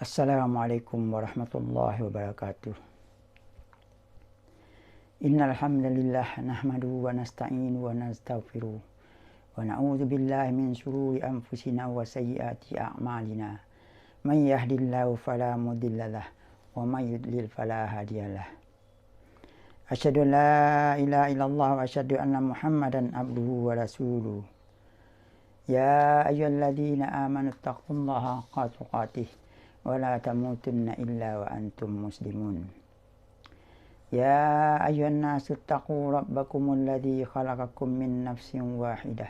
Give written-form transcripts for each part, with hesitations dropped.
Assalamualaikum warahmatullahi wabarakatuh. Innal hamdalillah nahmaduhu wa nasta'inu wa nastaghfiruh wa na'udzu billahi min shururi anfusina wa sayyiati a'malina. Man yahdihillahu fala mudhillalah wa man yudlil fala hadiyalah. Asyhadu an la ilaha illallah wa asyhadu anna Muhammadan abduhu wa rasuluh. Ya ayyuhalladzina amanu taqullaha haqqa tuqatih wa la tamutunna illa wa antum muslimun. Ya ayyuhan nasu taqu rabbakumul ladzi khalaqakum min nafsin wahidah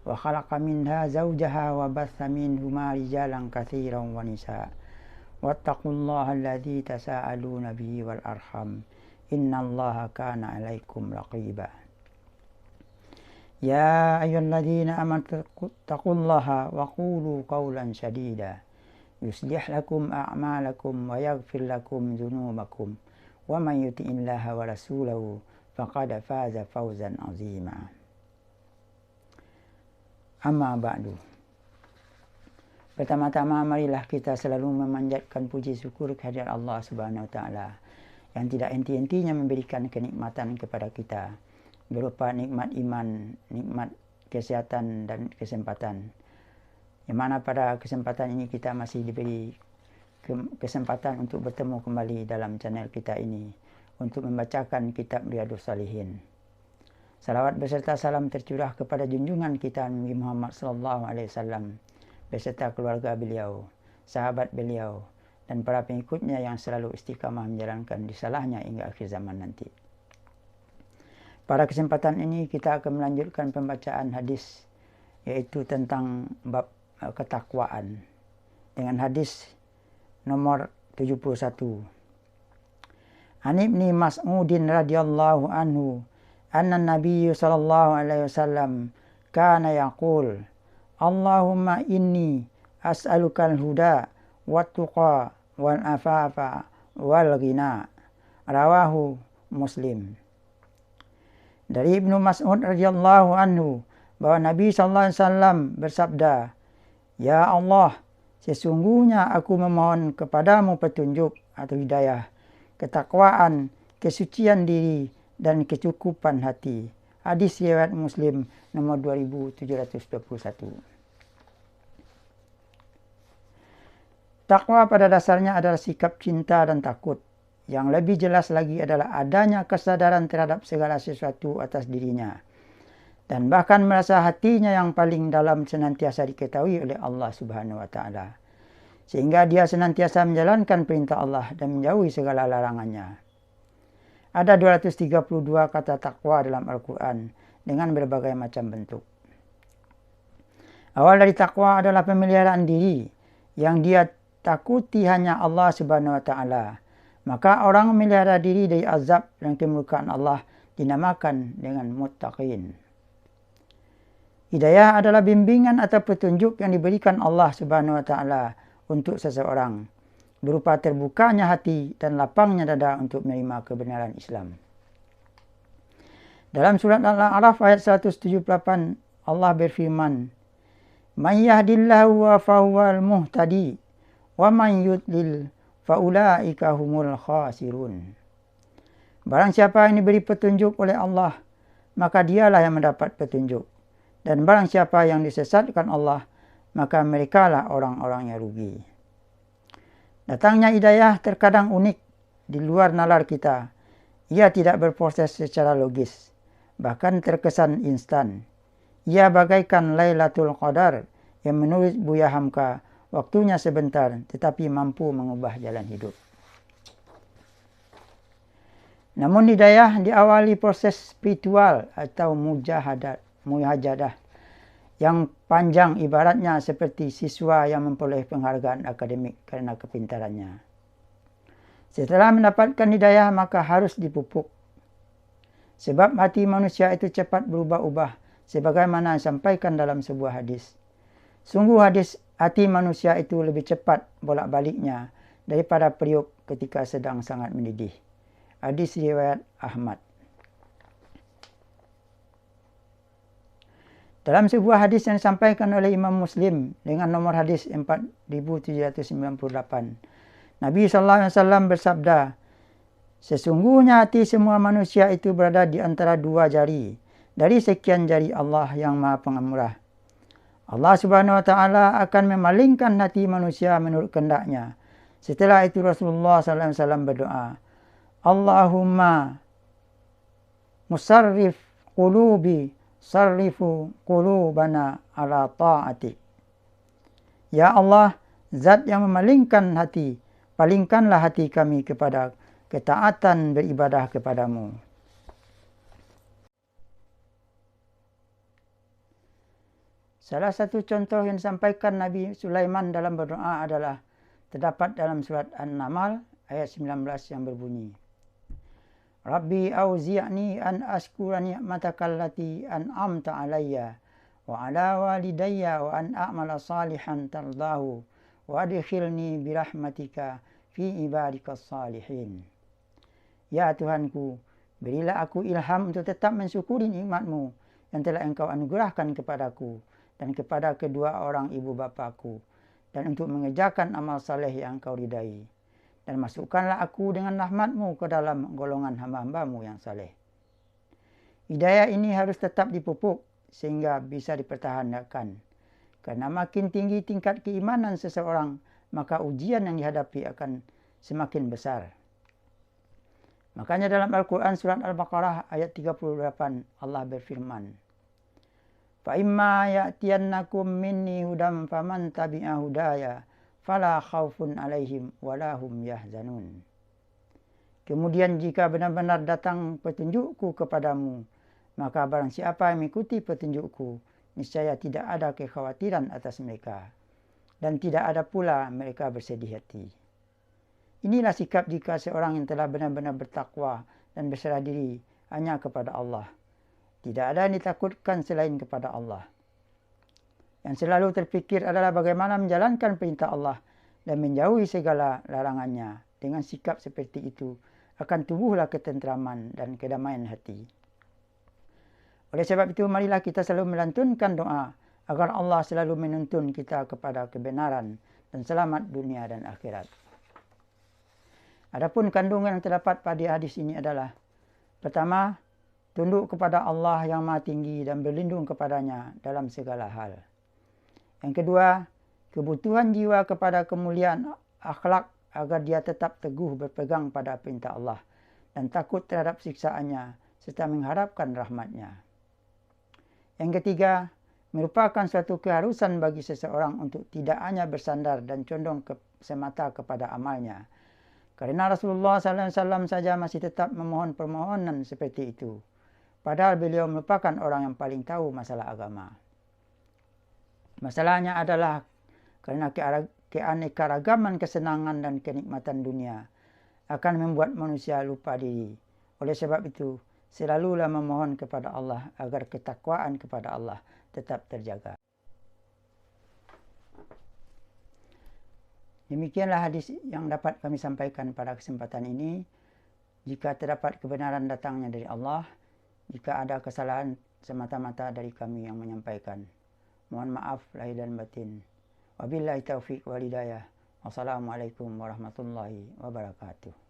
wa khalaqa minha zawjaha wa batha minhuma rijalan katsiran wa nisaa. Wattaqullaha alladzi tasaaluna bihi wal arham. Innallaha kana 'alaikum raqiba. Ya ayyuhalladzina amanu taqullaha wa qulu qawlan sadida. Yuslih lakum a'malakum wa yaghfir lakum dzunubakum wa man yuti'illaha wa rasulahu faqad faza fawzan 'azima. Amma ba'du. Pertama-tama marilah kita selalu memanjatkan puji syukur kehadirat Allah Subhanahu wa taala yang tidak henti-hentinya memberikan kenikmatan kepada kita berupa nikmat iman, nikmat kesehatan dan kesempatan. Yang mana pada kesempatan ini kita masih diberi kesempatan untuk bertemu kembali dalam channel kita ini untuk membacakan kitab Riyadhus Shalihin. Salawat beserta salam tercurah kepada junjungan kita Nabi Muhammad SAW beserta keluarga beliau, sahabat beliau, dan para pengikutnya yang selalu istiqamah menjalankan risalahnya hingga akhir zaman nanti. Pada kesempatan ini kita akan melanjutkan pembacaan hadis yaitu tentang bab ketakwaan dengan hadis nomor 71. An Ibni Mas'udin radhiyallahu anhu anna Nabiy sallallahu alaihi wasallam kana yaqul Allahumma inni as'alukal huda wat tuqa wal afafa wal ghina. Rawahu Muslim. Dari Ibnu Mas'ud radhiyallahu anhu bahwa Nabi sallallahu alaihi wasallam bersabda, "Ya Allah, sesungguhnya aku memohon kepadamu petunjuk atau hidayah, ketakwaan, kesucian diri, dan kecukupan hati." Hadis riwayat Muslim nomor 2721. Takwa pada dasarnya adalah sikap cinta dan takut. Yang lebih jelas lagi adalah adanya kesadaran terhadap segala sesuatu atas dirinya. Dan bahkan merasa hatinya yang paling dalam senantiasa diketahui oleh Allah Subhanahu wa taala. Sehingga dia senantiasa menjalankan perintah Allah dan menjauhi segala larangannya. Ada 232 kata takwa dalam Al-Quran dengan berbagai macam bentuk. Awal dari takwa adalah pemeliharaan diri yang dia takuti hanya Allah Subhanahu wa taala. Maka orang memelihara diri dari azab dan kemurkaan Allah dinamakan dengan muttaqin. Hidayah adalah bimbingan atau petunjuk yang diberikan Allah Subhanahu wa taala untuk seseorang berupa terbukanya hati dan lapangnya dada untuk menerima kebenaran Islam. Dalam surat Al-A'raf ayat 178 Allah berfirman, "Man yahdillahu fa huwal muhtadi wa man yudlil fa ulaika humul khasirun." Barang siapa yang diberi petunjuk oleh Allah, maka dialah yang mendapat petunjuk. Dan barang siapa yang disesatkan Allah, maka merekalah orang-orang yang rugi. Datangnya hidayah terkadang unik di luar nalar kita. Ia tidak berproses secara logis, bahkan terkesan instan. Ia bagaikan Lailatul Qadar yang menurut Buya Hamka waktunya sebentar tetapi mampu mengubah jalan hidup. Namun hidayah diawali proses spiritual atau mujahadah yang panjang, ibaratnya seperti siswa yang memperoleh penghargaan akademik karena kepintarannya. Setelah mendapatkan hidayah maka harus dipupuk. Sebab hati manusia itu cepat berubah-ubah sebagaimana disampaikan dalam sebuah hadis. Sungguh hati manusia itu lebih cepat bolak-baliknya daripada periuk ketika sedang sangat mendidih. Hadis riwayat Ahmad. Dalam sebuah hadis yang disampaikan oleh Imam Muslim dengan nomor hadis 4798, Nabi SAW bersabda, sesungguhnya hati semua manusia itu berada di antara dua jari dari sekian jari Allah yang Maha Pengemurah. Allah Subhanahu wa taala akan memalingkan hati manusia menurut kehendaknya. Setelah itu Rasulullah SAW berdoa, Allahumma musarrif qulubi sarrifu qulubana ala ta'atik. Ya Allah, zat yang memalingkan hati, palingkanlah hati kami kepada ketaatan beribadah kepadamu. Salah satu contoh yang disampaikan Nabi Sulaiman dalam berdoa adalah terdapat dalam surat An-Naml ayat 19 yang berbunyi, Rabbi auzi'ni an ashkura ni'mataka allati an'amta alayya wa ala walidayya wa an a'mala salihan tardahu wa adkhilni birahmatika fi ibadikas salihin. Ya Tuhanku, berilah aku ilham untuk tetap mensyukuri nikmat-Mu yang telah Engkau anugerahkan kepadaku dan kepada kedua orang ibu bapaku, dan untuk mengerjakan amal saleh yang Engkau ridai. Dan masukkanlah aku dengan rahmat-Mu ke dalam golongan hamba-hamba-Mu yang saleh. Hidayah ini harus tetap dipupuk sehingga bisa dipertahankan. Karena makin tinggi tingkat keimanan seseorang, maka ujian yang dihadapi akan semakin besar. Makanya dalam Al-Quran surat Al-Baqarah ayat 38 Allah berfirman, فَإِمَّا يَأْتِيَنَّكُمْ مِنِّي هُدًى فَمَنْ تَبِعَ هُدَايَ fala khaufun alaihim wala hum yahzanun. Kemudian jika benar-benar datang petunjukku kepadamu, maka barang siapa yang mengikuti petunjukku, niscaya tidak ada kekhawatiran atas mereka, dan tidak ada pula mereka bersedih hati. Inilah sikap jika seorang yang telah benar-benar bertakwa dan berserah diri hanya kepada Allah. Tidak ada yang ditakutkan selain kepada Allah. Yang selalu terfikir adalah bagaimana menjalankan perintah Allah dan menjauhi segala larangannya. Dengan sikap seperti itu akan tumbuhlah ketentraman dan kedamaian hati. Oleh sebab itu, marilah kita selalu melantunkan doa agar Allah selalu menuntun kita kepada kebenaran dan selamat dunia dan akhirat. Adapun kandungan yang terdapat pada hadis ini adalah, pertama, tunduk kepada Allah yang Maha Tinggi dan berlindung kepadanya dalam segala hal. Yang kedua, kebutuhan jiwa kepada kemuliaan akhlak agar dia tetap teguh berpegang pada perintah Allah dan takut terhadap siksaannya serta mengharapkan rahmatnya. Yang ketiga, merupakan suatu keharusan bagi seseorang untuk tidak hanya bersandar dan condong semata kepada amalnya. Karena Rasulullah SAW saja masih tetap memohon permohonan seperti itu. Padahal beliau merupakan orang yang paling tahu masalah agama. Masalahnya adalah kerana keanekaragaman kesenangan dan kenikmatan dunia akan membuat manusia lupa diri. Oleh sebab itu, selalulah memohon kepada Allah agar ketakwaan kepada Allah tetap terjaga. Demikianlah hadis yang dapat kami sampaikan pada kesempatan ini. Jika terdapat kebenaran datangnya dari Allah, jika ada kesalahan semata-mata dari kami yang menyampaikan, mohon maaf lahir dan batin. Wabillahi taufiq wal hidayah. Wassalamualaikum warahmatullahi wabarakatuh.